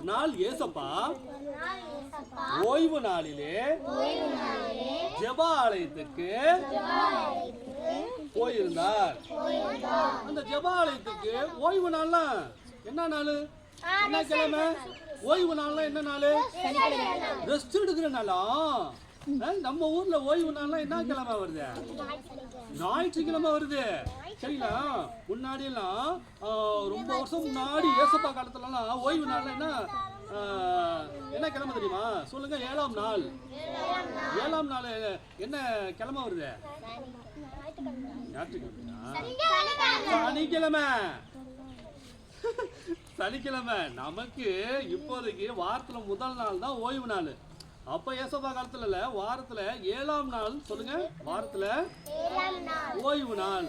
நாள் ஏசப்பா ஓய்வு நாளிலே ஜெப ஆலயத்துக்கு போயிருந்தார். அந்த ஜெப ஆலயத்துக்கு ஓய்வு நாள்லாம் என்ன நாள்? என்ன கிழமை? ஓய்வு நாள்லாம் என்ன நாள்? ரெஸ்ட் எடுக்கிற நாளா? நம்ம ஊர்ல ஓய்வு நாள்லாம் என்ன கிழமை வருது? ஞாயிற்றுக்கிழமை வருது. சரிங்களா? முன்னாடி எல்லாம் ரொம்ப வருஷம் முன்னாடி ஏசப்பா காலத்துலலாம் ஓய்வு நாள்ல என்ன கிழமை தெரியுமா? சொல்லுங்க. 7ஆம் நாள். 7ஆம் நாள் என்ன கிழமை வருது? சனிக்கிழமை. சனிக்கிழமை. நமக்கு இப்போதைக்கு வாரத்துல முதல் நாள் தான் ஓய்வு நாள். அப்ப ஏசப்பா காலத்துல இல்ல, வாரத்துல 7ஆம் நாள். சொல்லுங்க. வாரத்துல ஓய்வு நாள்.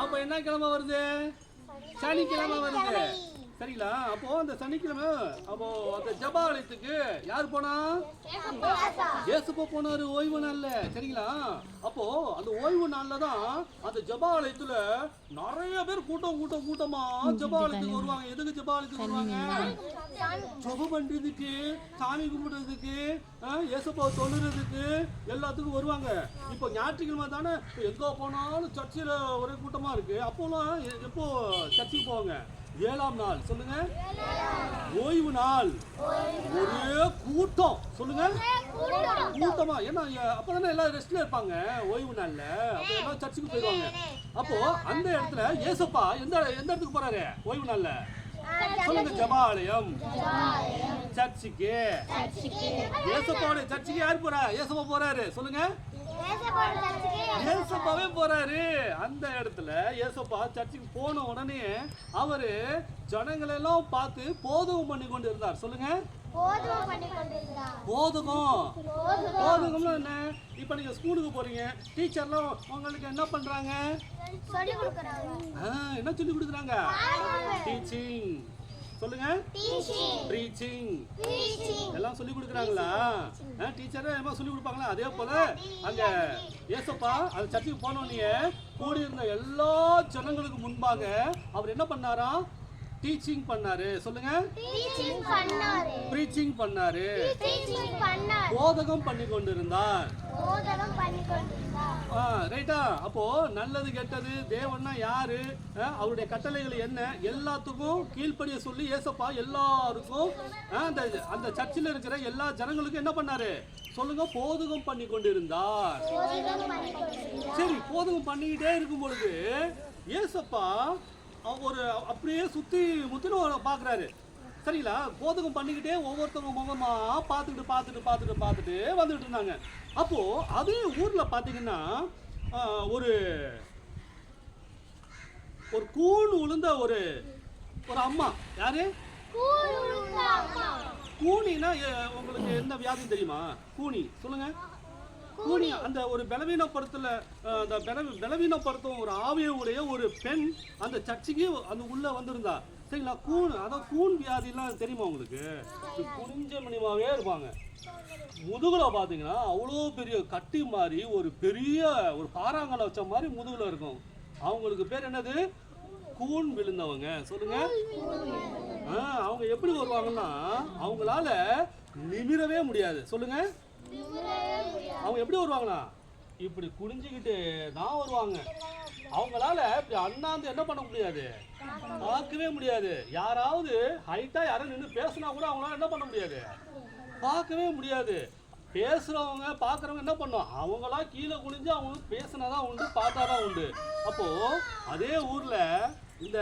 அப்ப என்ன கிழமை வருது? சனிக்கிழமை வருது. சரிங்களா? அப்போ அந்த சனிக்கிழமை அப்போ அந்த ஜெப ஆலயத்துக்கு யார் போனா? ஏசப்பா போனாரு ஓய்வு நாள்ல. சரிங்களா? அப்போ அந்த ஓய்வு நாள்ல தான் அந்த ஜெப ஆலயத்துல நிறைய பேர் கூட்டமா ஜெப ஆலயத்துக்கு வருவாங்க. எதுக்கு ஜெப ஆலயத்துக்கு வருவாங்க? ஜெபம் பண்றதுக்கு, சாமி கும்பிடுறதுக்கு, ஏசப்பா தொழுறதுக்கு எல்லாத்துக்கும் வருவாங்க. இப்போ ஞாயிற்றுக்கிழமை தானே எங்க போனாலும் சர்ச்சில் ஒரே கூட்டமா இருக்கு. அப்போலாம் எப்போ சர்ச்சுக்கு போவாங்க? 7ஆம் நாள். சொல்லுங்க. ஓய்வு நாள். ஒரே கூட்டம். சொல்லுங்க. கூட்டமா. ஏன்னா அப்பதானே எல்லாம் ரெஸ்ட்ல இருப்பாங்க ஓய்வு நாள்ல. அப்ப எல்லாம் சர்ச்சுக்கு போயிடுவாங்க. அப்போ அந்த இடத்துல ஏசப்பா எந்த இடத்துக்கு போறாரு ஓய்வு நாள்ல? சொல்லுங்க. ஜெபாலயம். சர்ச்சுக்கு. ஏசப்பாவுடைய சர்ச்சுக்கு யார் போறா? ஏசப்பா போறாரு. சொல்லுங்க. ஏசப்பாவே போறாரு. அந்த இடத்துல ஏசப்பா சர்ச்சுக்கு போன உடனே அவரு ஜனங்களை எல்லாம் பார்த்து போதகம் பண்ணி கொண்டு இருந்தார். சொல்லுங்க. போதகம்னா என்ன? இப்ப நீங்க ஸ்கூலுக்கு போறீங்க, டீச்சர்லாம் உங்களுக்கு என்ன பண்றாங்க? என்ன சொல்லி கொடுக்குறாங்க? டீச்சிங். சொல்லுங்க. ப்ரீச்சிங். எல்லாம் சொல்லி கொடுக்குறாங்களா? டீச்சரே என்ன சொல்லி கொடுப்பாங்களா? அதே போல அங்க ஏசப்பா அந்த சர்ச்சுக்கு போனோடனே கூடி இருந்த எல்லா ஜனங்களுக்கு முன்பாக அவர் என்ன பண்ணாராம்? டீச்சிங் பண்ணாரு. சொல்லுங்க. ப்ரீச்சிங் பண்ணாரு. போதகம் பண்ணி கொண்டிருந்தார். ரைட்டா? அப்போ நல்லது கெட்டது, தேவன்னா யாரு, அவருடைய கட்டளைகள் என்ன, எல்லாத்துக்கும் கீழ்ப்படிய சொல்லி ஏசப்பா எல்லாருக்கும் அந்த சர்ச்சில் இருக்கிற எல்லா ஜனங்களுக்கும் என்ன பண்ணாரு? சொல்லுங்க. போதகம் பண்ணி கொண்டிருந்தார். சரி, போதகம் பண்ணிக்கிட்டே இருக்கும் பொழுது ஏசப்பா ஒரு அப்படியே சுத்தி முத்தின பாக்குறாரு. சரிங்களா? போதகம் பண்ணிக்கிட்டே ஒவ்வொருத்தவங்க முகமா பார்த்துட்டு வந்துட்டு இருந்தாங்க. அப்போ அதே ஊர்ல பாத்தீங்கன்னா ஒரு கூன் உளுந்த ஒரு அம்மா. யாரு? கூனினா உங்களுக்கு என்ன வியாதி தெரியுமா? கூனி. சொல்லுங்க. கூனி அந்த ஒரு பலவீனப்படுத்தும் ஒரு ஆவியுடைய ஒரு பெண் அந்த சர்ச்சுக்கு அந்த உள்ள வந்திருந்தா. சரிங்களா? கூன் வியாதிலாம் தெரியுமா உங்களுக்கு? குனிஞ்ச மணிமாவே இருப்பாங்க. முதுகுல பாத்தீங்கன்னா அவ்வளோ பெரிய கட்டி மாதிரி ஒரு பெரிய ஒரு பாறாங்கலை வச்ச மாதிரி முதுகுல இருக்கும். அவங்களுக்கு பேர் என்னது? கூன் விழுந்தவங்க. சொல்லுங்க. அவங்க எப்படி வருவாங்கன்னா அவங்களால நிமிரவே முடியாது. சொல்லுங்க. அவங்க எப்படி வருவாங்கன்னா இப்படி குனிஞ்சுக்கிட்டு தான் வருவாங்க. அவங்களால இப்படி அண்ணாந்து என்ன பண்ண முடியாது? பார்க்கவே முடியாது. யாராவது ஹைட்டா யாரும் நின்று பேசினா கூட அவங்களால என்ன பண்ண முடியாது? பார்க்கவே முடியாது. பேசுறவங்க பார்க்குறவங்க என்ன பண்ணும்? அவங்களா கீழே குனிஞ்சு அவங்க பேசினாதான் உண்டு, பார்த்தாதான் உண்டு. அப்போ அதே ஊர்ல இந்த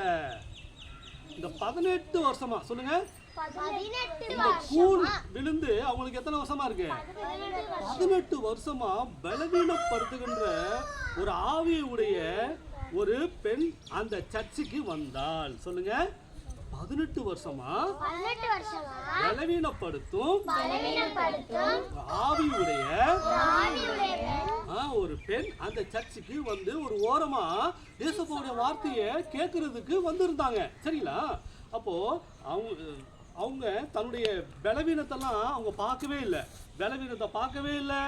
18 வருஷமா. சொல்லுங்க. இந்த கூன் விழுந்து அவங்களுக்கு எத்தனை வருஷமா இருக்கு? 18 வருஷமா பலவீனப்படுத்துகின்ற ஒரு ஆவியுடைய ஒரு பெண் அந்த சர்ச்சுக்கு வந்தாள். சொல்லுங்க. 18 வருஷமா பலவீனப்படுத்தும் ஆவியுடைய ஒரு பெண் அந்த சர்ச்சுக்கு வந்து ஒரு ஓரமா ஏசப்பாவுடைய வார்த்தையை கேட்கறதுக்கு வந்திருந்தாங்க. சரிங்களா? அப்போ அவங்க தன்னுடைய பலவீனத்தெல்லாம் அவங்க பார்க்கவே இல்லை. பலவீனத்தை பார்க்கவே இல்லை.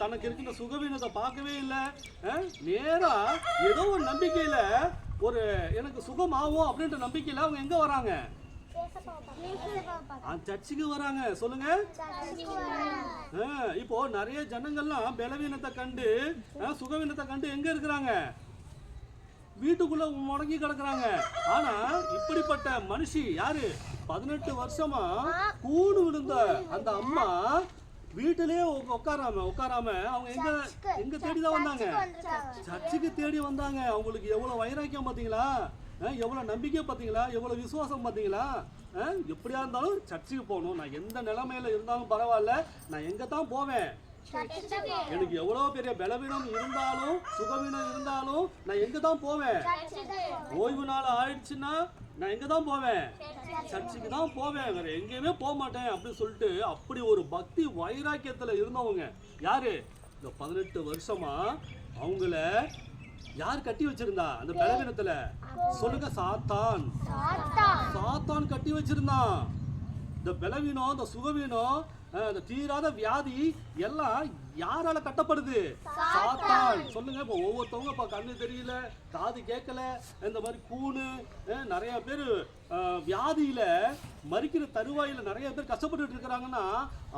தனக்கு இருக்கின்ற சுகவீனத்தை பார்க்கவே இல்லை. நேரா ஏதோ ஒரு நம்பிக்கையில எனக்கு சுகமாகும் அப்படின்ற நம்பிக்கையில அவங்க எங்க வராங்க? சர்ச்சுக்கு வராங்க. சொல்லுங்க. இப்போ நிறைய ஜனங்கள்லாம் பலவீனத்தை கண்டு சுகவீனத்தை கண்டு எங்க இருக்கிறாங்க? வீட்டுக்குள்ள முடங்கி கிடக்குறாங்க. ஆனா இப்படிப்பட்ட மனுஷி யாரு? 18 வருஷமா கூடு விழுந்த அந்த அம்மா வீட்டிலே உட்காராம அவங்க எங்க தேடிதான் வந்தாங்க? சர்ச்சுக்கு தேடி வந்தாங்க. அவங்களுக்கு எவ்வளவு வைராக்கியம் பாத்தீங்களா? எவ்வளவு நம்பிக்கை பாத்தீங்களா? எவ்வளவு விசுவாசம் பாத்தீங்களா? எப்படியா இருந்தாலும் சர்ச்சுக்கு போகணும். நான் எந்த நிலைமையில இருந்தாலும் பரவாயில்ல, நான் எங்க தான் போவேன். எனக்கு எவ்வளவு பெரிய பலவீனம் இருந்தாலும் சுகவீனம் இருந்தாலும் நான் எங்க தான் போவேன்? ஓய்வு நாள் ஆயிடுச்சுன்னா நான் எங்க தான் போவேன்? சர்ச்சுக்கு தான் போவேன், வேற எங்கேயுமே போக மாட்டேன் அப்படின்னு சொல்லிட்டு அப்படி ஒரு பக்தி வைராக்கியத்துல இருந்தவங்க யாரு? இந்த 18 வருஷமா அவங்கள யார் கட்டி வச்சிருந்தா? அந்த பலவீனத்துல சொல்லுங்க. சாத்தான் கட்டி வச்சிருந்தான். இந்த பலவீனம், இந்த சுகவீனம், இந்த தீராத வியாதி எல்லாம் யாரால கட்டப்படுது? சாத்தான். சொல்லுங்க. இப்போ ஒவ்வொருத்தவங்க இப்ப கண்ணு தெரியல, காது கேட்கல, இந்த மாதிரி கூணு, நிறைய பேர் வியாதியில மறிக்கிற தருவாயில நிறைய பேர் கஷ்டப்பட்டு இருக்கிறாங்கன்னா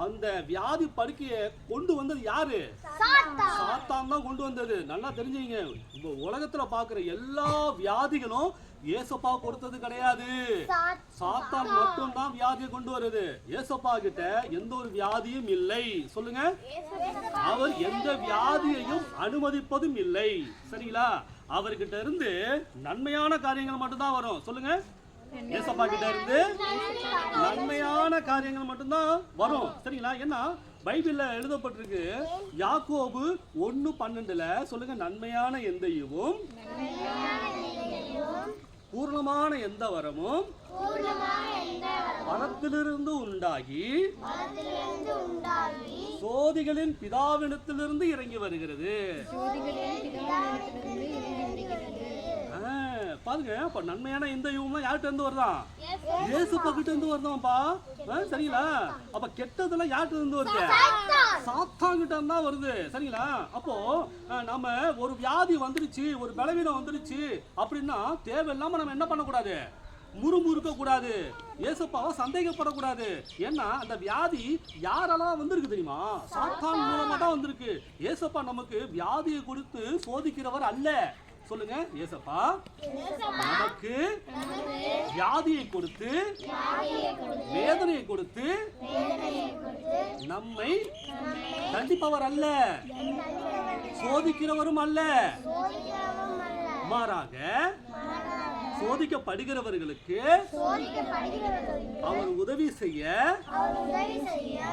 அந்த வியாதி படுக்கையை கொண்டு வந்தது யாரு? சாத்தான் தான் கொண்டு வந்தது. நல்லா தெரிஞ்சுங்க. இப்போ உலகத்துல பாக்குற எல்லா வியாதிகளும் ஏசப்பா கொடுத்தது கிடையாது. சாத்தான் மட்டும் தான் வியாதியை கொண்டு வருது. ஏசப்பா கிட்ட எந்த ஒரு வியாதியும் இல்லை. சொல்லுங்க. அவர் எந்த வியாதியையும் அனுமதிப்பதும் இல்லை. சரிங்களா? அவர்கிட்ட இருந்து நன்மையான காரியங்கள் மட்டும்தான் வரும். சொல்லுங்க. ஏசப்பா கிட்ட இருந்து நன்மையான காரியங்கள் மட்டும்தான் வரும். சரிங்களா? ஏன்னா பைபிள்ல எழுதப்பட்டிருக்கு யாக்கோபு 1:12 சொல்லுங்க. நன்மையான எந்த ஈவும் பூர்ணமான எந்த வரமும் பரத்திலிருந்து உண்டாகி சோதிகளின் பிதாவினத்திலிருந்து இறங்கி வருகிறது. பாருங்க. அப்ப நன்மையான இந்த ஈவம்லாம் யார்கிட்ட இருந்து வருதான்? ஏசப்பா கிட்ட இருந்து வருதான்ப்பா. சரிங்களா? அப்ப கெட்டதெல்லாம் யார்கிட்ட இருந்து வருது? சாத்தான் கிட்ட இருந்தா வருது. சரிங்களா? அப்போ நம்ம ஒரு வியாதி வந்துருச்சு, ஒரு பலவீனம் வந்துருச்சு அப்படின்னா தேவையில்லாம நம்ம என்ன பண்ணக்கூடாது? முறுமுறுக்க கூடாது. ஏசப்பாவை சந்தேகப்படக்கூடாது. ஏன்னா அந்த வியாதி யாரெல்லாம் வந்திருக்கு தெரியுமா? சாத்தான் மூலமா தான் வந்திருக்கு. ஏசப்பா நமக்கு வியாதியை கொடுத்து சோதிக்கிறவர் அல்ல. சொல்லுங்க. ஏசப்பா நமக்கு வியாதியை கொடுத்து வேதனையை கொடுத்து நம்மை தண்டிப்பவர் அல்ல, சோதிக்கிறவரும் அல்ல. மாறாக சோதிக்கப்படுகிறவர்களுக்கு அவர் உதவி செய்ய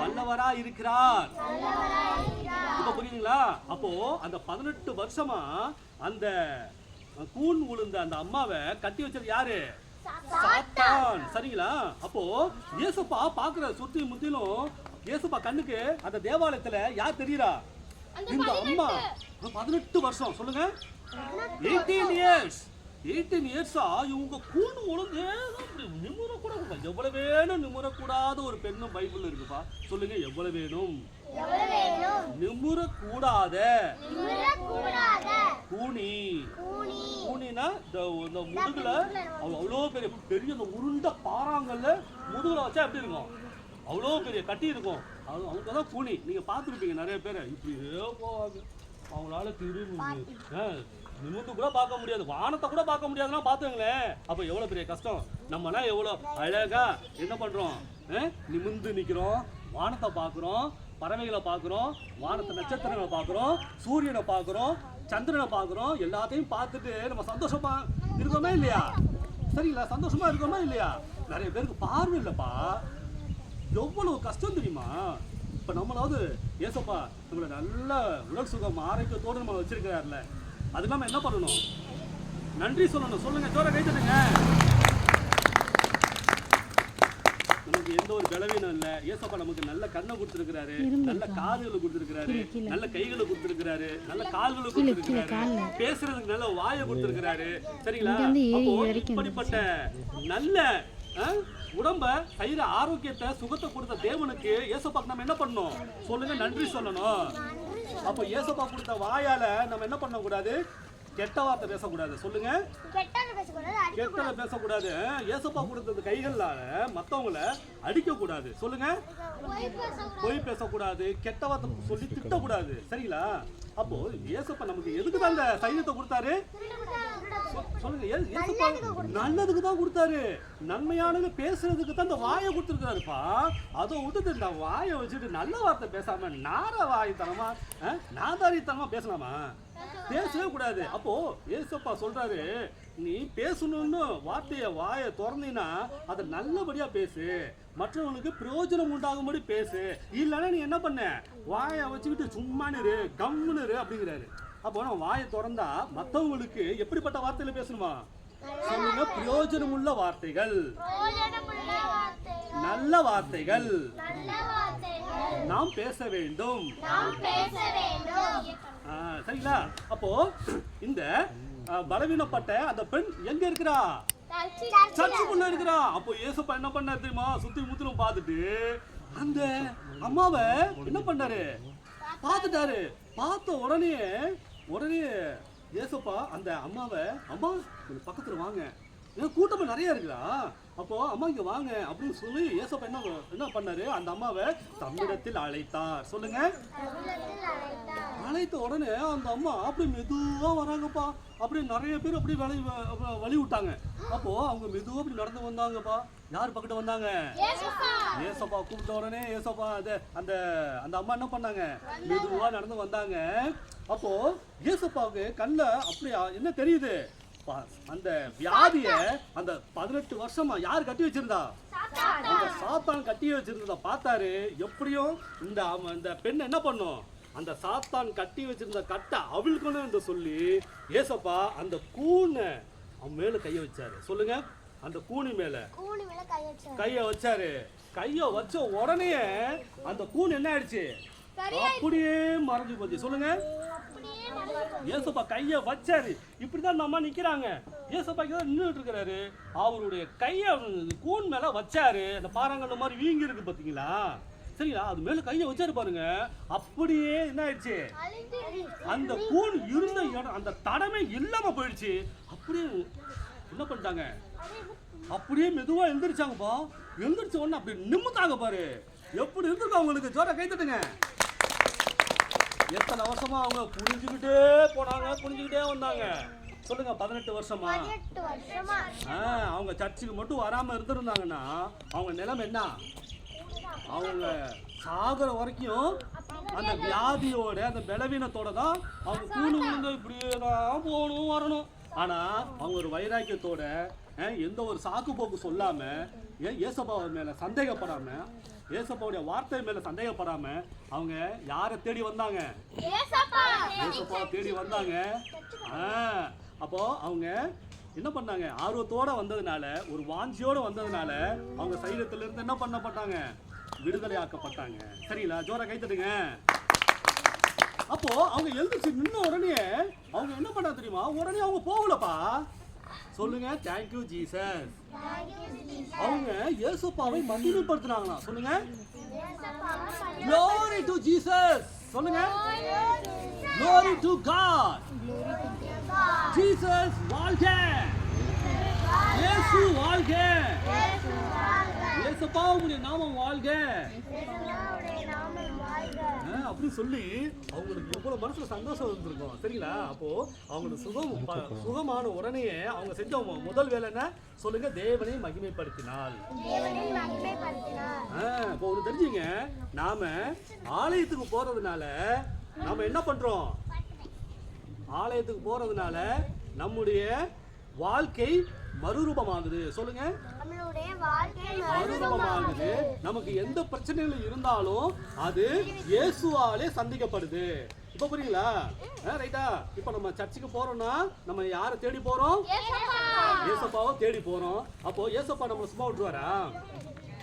வல்லவரா இருக்கிறார். இப்ப புரியுதுங்களா? அப்போ அந்த 18 வருஷமா அந்த கூன் விழுந்த அந்த அம்மாவை கட்டி வச்சது யாரு? சாத்தான். சரிங்களா? அப்போ இயேசுப்பா பாக்குற சுத்தி முத்திலும் இயேசுப்பா கண்ணுக்கு அந்த தேவாலயத்துல யார் தெரியுறா? இந்த அம்மா. 18 வருஷம். சொல்லுங்க. 18 இயர்ஸா இவங்க கூண்டு ஒழுங்கு நிமுறக்கூட எவ்வளவு வேணும் நிமுறக்கூடாத ஒரு பெண்ணும் பைபிள் இருக்குப்பா. சொல்லுங்க. எவ்வளவு வேணும் நிமுறக்கூடாத கூனி. கூனினா இந்த முதுகுல அவ்வளோ பெரிய பெரிய இந்த உருண்ட பாறாங்கல்ல முதுகுல வச்சா எப்படி இருக்கும்? அவ்வளோ பெரிய கட்டி இருக்கும். அவங்கதான் கூனி. நீங்க பார்த்துருப்பீங்க நிறைய பேரை. இப்படியே போவாங்க. அவங்களால நிமிர்ந்து கூட பார்க்க முடியாது, வானத்தை கூட பார்க்க முடியாதுன்னா பார்த்துங்களேன். அப்போ எவ்வளோ பெரிய கஷ்டம். நம்மனா எவ்வளோ அழகா என்ன பண்ணுறோம்? நிமிர்ந்து நிற்கிறோம், வானத்தை பார்க்குறோம், பறவைகளை பார்க்குறோம், வானத்தை நட்சத்திரங்களை பார்க்குறோம், சூரியனை பார்க்குறோம், சந்திரனை பார்க்குறோம். எல்லாத்தையும் பார்த்துட்டு நம்ம சந்தோஷமா இருக்கோமா இல்லையா? சரிங்களா? சந்தோஷமா இருக்கோமா இல்லையா? நிறைய பேருக்கு பார்வை இல்லைப்பா. எவ்வளவு கஷ்டம் தெரியுமா? இப்போ நம்மளாவது ஏசப்பா நம்மளை நல்ல உடல் சுகம் ஆரோக்கியத்தோடு நம்மளை வச்சிருக்கிறாருல, அது நம்ம என்ன பண்ணணும்? நன்றி சொல்லணும். சொல்லுங்க. ஜோர கை தட்டுங்க. நமக்கு எந்த ஒரு பலவீனம் இல்லை. ஏசப்பா நமக்கு நல்ல கண்ணை கொடுத்துருக்கிறாரு, நல்ல காதுகளை கொடுத்துருக்கிறாரு, நல்ல கைகளை கொடுத்துருக்கிறாரு, நல்ல கால்களை கொடுத்துருக்கிறாரு, பேசுறதுக்கு நல்ல வாயை கொடுத்துருக்கிறாரு. சரிங்களா? அப்போ இப்படிப்பட்ட நல்ல உடம்ப கயிறு ஆரோக்கியத்தை சுகத்தை கொடுத்த தேவனுக்கு ஏசப்பாக்கு நம்ம என்ன பண்ணணும்? சொல்லுங்க. நன்றி சொல்லணும். அப்ப ஏசப்பா கொடுத்த வாயால நம்ம என்ன பண்ண கூடாது? கெட்ட வார்த்தை பேசக்கூடாது. சொல்லுங்க, கெட்டதை பேசக்கூடாது. ஏசப்பா கொடுத்தது கைகளால மத்தவங்கள அடிக்க கூடாது. சொல்லுங்க, பொய் பேசக்கூடாது, கெட்ட வார்த்தை சொல்லி திட்டக்கூடாது. சரிங்களா? அப்போ ஏசப்பா நமக்கு எதுக்கு தான் அந்த சைன்யத்தை கொடுத்தாரு? சொல்லுங்க, ஏசப்பா நல்லதுக்கு தான் கொடுத்தாரு. நன்மையானது பேசுறதுக்கு தான் இந்த வாயை கொடுத்துருக்காருப்பா. அதை விட்டுட்டு இந்த வாயை வச்சுட்டு நல்ல வார்த்தை பேசாம நார வாய்த்தனமா நாதாரித்தனமா பேசலாமா? பேசவே கூடாது. அப்போ ஏசப்பா சொல்றாரு, நீ பேசணும்னு வாயை திறந்தீங்கன்னா அதை நல்லபடியா பேசு, மற்றவங்களுக்கு பிரயோஜனம் உண்டாகும்படி பேசு. இல்லைன்னா நீ என்ன பண்ண, வாயை வச்சுக்கிட்டு சும்மா நிறு, கம்முன்னு இரு அப்படிங்கிறாரு. அப்போ நம்ம வாயை திறந்தா மற்றவங்களுக்கு எப்படிப்பட்ட வார்த்தையில பேசணுமா? சொல்லுங்க, பிரயோஜனம் உள்ள வார்த்தைகள், நல்ல வார்த்தைகள் நாம் பேச வேண்டும். சரிங்களா? அப்போ இந்த பலவீனப்பட்ட அந்த பெண் எங்க இருக்கிறா? சர்ச்சுக்குள்ள இருக்கிறா. அப்போ ஏசப்பா என்ன பண்ணாரு தெரியுமா? சுத்தி முத்திலும் பார்த்துட்டு அந்த அம்மாவை என்ன பண்ணாரு? பார்த்துட்டாரு. பார்த்த உடனே ஏசப்பா அந்த அம்மாவை, அம்மா பக்கத்துல வாங்க, கூட்டமா நிறைய இருக்குதா, அப்போ அம்மா இங்க வாங்க அப்படின்னு சொல்லி ஏசப்பா என்ன பண்ணாரு? அந்த அம்மாவை தம்மிடத்தில் அழைத்தார். சொல்லுங்க, அழைத்த உடனே அந்த அம்மா அப்படி மெதுவா வராங்கப்பா. அப்படி நிறைய பேர் அப்படி வழி விட்டாங்க. அப்போ அவங்க மெதுவா அப்படி நடந்து வந்தாங்கப்பா. யார் பக்கத்துல வந்தாங்க? ஏசப்பா கூப்பிட்ட உடனே ஏசப்பா அந்த அந்த அம்மா என்ன பண்ணாங்க? மெதுவா நடந்து வந்தாங்க. அப்போ ஏசப்பாவுக்கு கண்ணுல அப்படி என்ன தெரியுது? அந்த வியாதிய அந்த 18 வருஷமா யார் கட்டி வச்சிருந்தா? அந்த சாத்தான் கட்டி வச்சிருந்தத பார்த்தாரு. எப்படியும் இந்த பெண் என்ன பண்ணும்? அந்த சாத்தான் கட்டி வச்சிருந்த கட்டை அவிழ்க்கணும் என்று சொல்லி ஏசப்பா அந்த கூனை அவன் மேல கைய வச்சாரு. சொல்லுங்க, அந்த கூனி மேல கைய வச்சாரு. கைய வச்ச உடனே அந்த கூன் என்ன ஆயிடுச்சு? அப்படியே மறைஞ்சு போச்சு. சொல்லுங்க, ஏசப்பா கைய வச்சாரு. இப்படிதான் நம்ம நிக்கிறாங்க. ஏசப்பா நின்றுட்டு இருக்கிறாரு. அவருடைய கைய கூன் மேல வச்சாரு. அந்த பாறாங்கல்ல மாதிரி வீங்கி இருக்கு பாத்தீங்களா? சரிங்களா? அது மேல கைய வச்சாரு பாருங்க. அப்படியே என்ன ஆயிடுச்சு? அந்த கூன் இருந்த இடம் அந்த தடமே இல்லாம போயிடுச்சு. அப்படியே என்ன பண்ணிட்டாங்க? அப்படியே மெதுவா எந்திரிச்சாங்கப்பா. எந்திரிச்ச உடனே அப்படி நிமித்தாங்க பாரு. எப்படி இருந்திருக்கு அவங்களுக்கு? ஜோர கை தட்டுங்க. எத்தனை வருஷமா அவங்க புரிஞ்சுக்கிட்டே போனாங்க, புரிஞ்சுக்கிட்டே வந்தாங்க. சொல்லுங்க, 18 வருஷமா அவங்க சர்ச்சுக்கு மட்டும் வராம இருந்திருந்தாங்கன்னா அவங்க நிலைமை என்ன? அவங்க சாகுற வரைக்கும் அந்த வியாதியோட அந்த பலவீனத்தோட தான் அவங்க கூணு விழுந்து இப்படியே தான் போகணும் வரணும். ஆனா அவங்க ஒரு வைராக்கியத்தோட எந்த ஒரு சாக்கு போக்கு சொல்லாம, ஏசப்பா மேல சந்தேகப்படாம, ஏசப்பாவுடைய வார்த்தை மேல சந்தேகப்படாம அவங்க யாரை தேடி வந்தாங்க? ஏசப்பா தேடி வந்தாங்க. அப்போ அவங்க என்ன பண்ணாங்க? ஆர்வத்தோட வந்ததுனால, ஒரு வாஞ்சியோட வந்ததுனால அவங்க சரீரத்துல இருந்து என்ன பண்ணப்பட்டாங்க? விடுதலை ஆக்கப்பட்டாங்க. சரிங்களா? ஜோர கை தட்டுங்க. அப்போ அவங்க எழுந்திருச்சு நின்ன உடனே அவங்க என்ன பண்ணா தெரியுமா? உடனே அவங்க போகலப்பா. சொல்லுங்க, தேங்க்யூ ஜீசஸ். அவங்க இயேசுப்பாவை மகிமைப்படுத்துறாங்களா? சொல்லுங்க, glory to Jesus. சொல்லுங்க, glory to God. Jesus வாழ்க, இயேசு வாழ்க, இயேசுப்பா உம்முடைய நாமம் வாழ்க அப்படி சொல்லி அவங்களுக்கு எவ்வளவு மனசுல சந்தோஷம் இருந்திருக்கும். சரிங்களா? அப்போ அவங்களுக்கு சுகமான உடனே அவங்க செஞ்ச முதல் வேலை என்ன? சொல்லுங்க, தேவனை மகிமைப்படுத்தினாள். இப்போ ஒண்ணு தெரிஞ்சுங்க, நாம ஆலயத்துக்கு போறதுனால நாம என்ன பண்றோம்? ஆலயத்துக்கு போறதுனால நம்முடைய வாழ்க்கை மறுரூபமாகுது. சொல்லுங்க, மறுரூபமாகுது. நமக்கு எந்த பிரச்சனைகள் இருந்தாலும் அது இயேசுவாலே சந்திக்கப்படுது. இப்ப புரியுங்களா? ரைட்டா? இப்ப நம்ம சர்ச்சுக்கு போறோம்னா நம்ம யாரை தேடி போறோம்? ஏசப்பாவை தேடி போறோம். அப்போ ஏசப்பா நம்மளை சும்மா விட்டுருவாரா?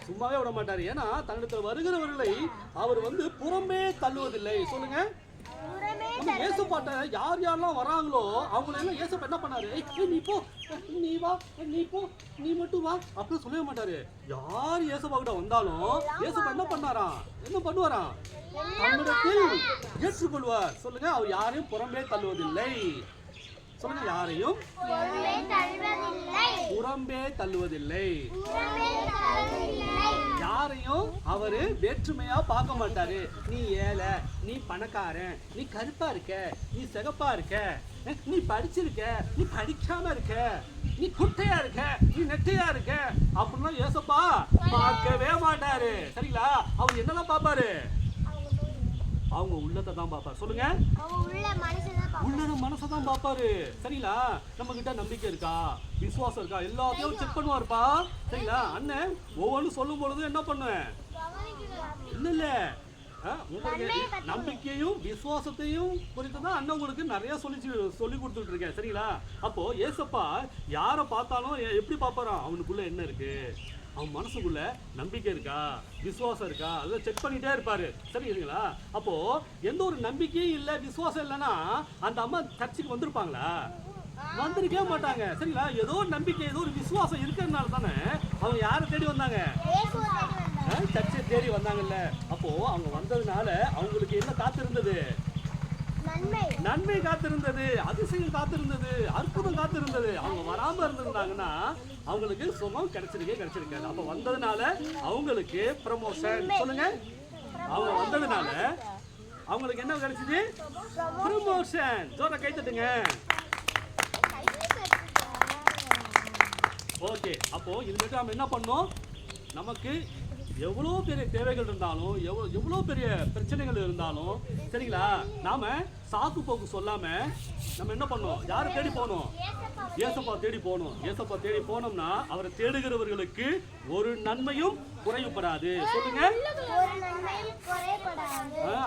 சும்மாவே விட மாட்டாரு. ஏன்னா தன்னிடத்தில் வருகிறவர்களை அவர் புறமே தள்ளுவதில்லை. சொல்லுங்க, ஏசப்பாட்ட யார் யாரெல்லாம் வராங்களோ அவங்கள எல்லாம் ஏசப்பா என்ன பண்ணாரு? நீ போ, நீ வா, நீ போ, நீ மட்டும் வா அப்படின்னு சொல்லவே மாட்டாரு. யார் ஏசப்பா கிட்ட வந்தாலும் ஏசப்பா என்ன பண்ணாராம்? என்ன பண்ணுவாராம்? தன்னிடத்தில் ஏற்றுக்கொள்வார். சொல்லுங்க, அவர் யாரையும் புறம்பே தள்ளுவதில்லை. சொல்லுங்க, யாரையும் புறம்பே தள்ளுவதில்லை. யாரையும் அவரு வேற்றுமையா பார்க்க மாட்டாரு. நீ ஏழை, நீ பணக்காரன், நீ கருப்பா இருக்க, நீ சிகப்பா இருக்க, நீ படிச்சிருக்க, நீ படிக்காம இருக்க, நீ குட்டையா இருக்க, நீ நெட்டையா இருக்க அப்படின்னா ஏசப்பா பார்க்கவே மாட்டாரு. சரிங்களா? அவர் என்னதான் பார்ப்பாரு? அவங்க உள்ளத்தை தான் பார்ப்பாரு. சொல்லுங்க, உள்ளத மனசை தான் பார்ப்பாரு. சரிங்களா? நம்ம கிட்ட நம்பிக்கை இருக்கா, விசுவாசம் இருக்கா, எல்லாத்தையும் செக் பண்ணுவாருப்பா. சரிங்களா? அண்ணன் ஒவ்வொன்றும் சொல்லும் பொழுது என்ன பண்ணுவேன்? இல்ல உங்களுக்கு நம்பிக்கையும் விசுவாசத்தையும் குறித்து தான் அண்ணன் உங்களுக்கு நிறைய சொல்லி கொடுத்துட்டு இருக்கேன். சரிங்களா? அப்போ ஏசப்பா யாரை பார்த்தாலும் எப்படி பார்ப்பாராம்? அவனுக்குள்ள என்ன இருக்கு, அவன் மனசுக்குள்ள நம்பிக்கை இருக்கா, விசுவாசம் இருக்கா, அதை செக் பண்ணிட்டே இருப்பாரு. சரிங்களா? அப்போ எந்த ஒரு நம்பிக்கையும் இல்லை, விசுவாசம் இல்லைன்னா அந்த அம்மா சர்ச்சுக்கு வந்திருப்பாங்களா? வந்திருக்கவே மாட்டாங்க. சரிங்களா? ஏதோ ஒரு நம்பிக்கை, ஏதோ ஒரு விசுவாசம் இருக்கிறதுனால தானே அவங்க யாரை தேடி வந்தாங்க? சர்ச்சை தேடி வந்தாங்கல்ல. அப்போ அவங்க வந்ததுனால அவங்களுக்கு என்ன காத்திருந்தது? நன்மை காத்திருந்தது, அதிசயம் காத்திருந்தது, அற்புதம் காத்திருந்தது. அவங்க வராம இருந்திருந்தாங்கன்னா அவங்களுக்கு சுகம் கிடைச்சிருக்காது. அப்ப வந்ததுனால அவங்களுக்கு ப்ரமோஷன். சொல்லுங்க, அவங்க வந்ததுனால அவங்களுக்கு என்ன கிடைச்சது? ப்ரமோஷன். ஜோர கை தட்டுங்க. ஓகே, அப்போ இதுக்கு நம்ம என்ன பண்ணோம்? நமக்கு எவ்வளோ பெரிய தேவைகள் இருந்தாலும், எவ்வளோ பெரிய பிரச்சனைகள் இருந்தாலும், சரிங்களா, நாம சாக்கு போக்கு சொல்லாம நம்ம என்ன பண்ணோம்? யாரை தேடி போகணும்? ஏசப்பா தேடி போகணும். ஏசப்பா தேடி போனோம்னா அவரை தேடுகிறவர்களுக்கு ஒரு நன்மையும் குறைவுபடாது. சொல்லுங்க,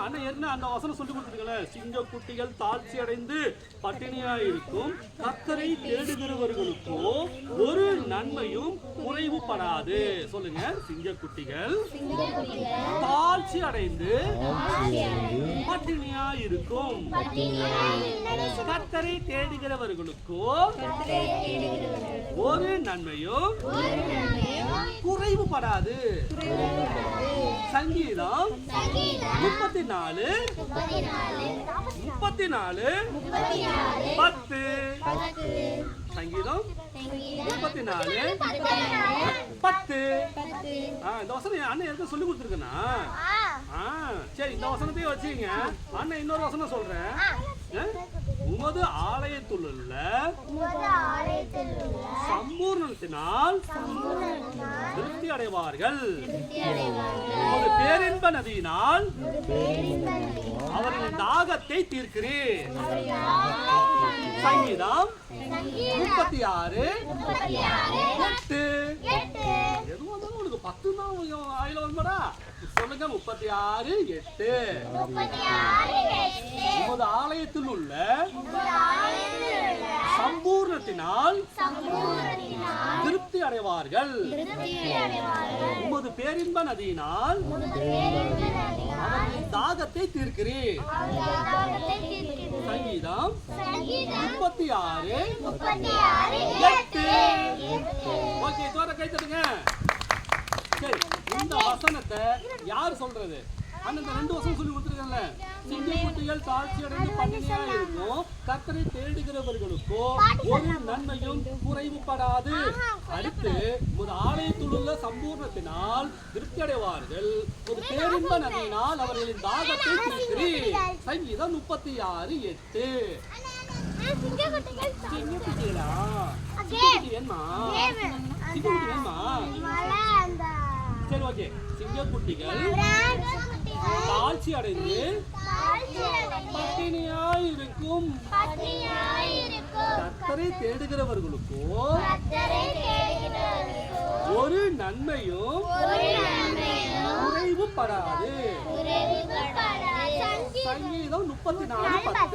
அண்ணன் என்ன அந்த வசனம் சொல்லி கொடுத்துருக்கல, சிங்க குட்டிகள் தாழ்ச்சி அடைந்து பட்டினியா இருக்கும், கர்த்தரை தேடுகிறவர்களுக்கோ ஒரு நன்மையும் குறைவுபடாது. சொல்லுங்க, சிங்க குட்டிகள் தாழ்ச்சி அடைந்து பட்டினியா இருக்கும், கர்த்தரை தேடுகிறவர்களுக்கோ ஒரு நன்மையும் குறைவுபடாது. சங்கீதம் 34 10. சங்கீதம் 34 10. இந்த வசனம் அண்ணன் எதுக்கு சொல்லி கொடுத்துருக்கேன்னா, சரி இந்த வசனத்தையே வச்சுங்க. அண்ணன் இன்னொரு வசனம் சொல்றேன். உமது ஆலயத்துள்ள சம்பூர்ணத்தினால் திருப்தி அடைவார்கள், உமது பேரின்ப நதியினால் அவர்களின் தாகத்தை தீர்க்கிறீர். சங்கீதம் 36 8. எதுவும் வந்தாலும் உனக்கு 10 தான் ஆயில வருமாடா. சொல்லுங்க, 36 8. உமது ஆலயத்தில் உள்ள சம்பூர்ணத்தினால் திருப்தி அடைவார்கள், உமது பேரின்ப நதியினால் அவர்களின் தாகத்தை தீர்க்கிறீர். சங்கீதம் 36 8. ஓகே, தோற கை தட்டுங்க. சரி, இந்த வசனத்தை யார் சொல்றது? அந்த 2 வசனம் சொல்லி கொடுத்துருக்கல. சிங்க குட்டிகள் தாழ்ச்சி அடைந்து பட்டினியா இருக்கும், கர்த்தரை தேடுகிறவர்களுக்கோ ஒரு நன்மையும் குறைவுபடாது. அடுத்து, ஒரு ஆலயத்தில் உள்ள சம்பூர்ணத்தினால் திருப்தி அடைவார்கள், ஒரு பேரின்ப நதியினால் அவர்களின் தாகத்தை தீர்க்கிறீர். சங்கீதம் 36 8. சிங்க குட்டிகளா? சிங்கக்குட்டி வேணுமா? சிங்கக்குட்டி வேணுமா? சரி, ஓகே. சிங்கக்குட்டிகள் தாழ்ச்சி அடைந்து பட்டினியாய் இருக்கும், கர்த்தரை தேடுகிறவர்களுக்கோ ஒரு நன்மையும் குறைவுபடாது. சங்கீதம் 34 10.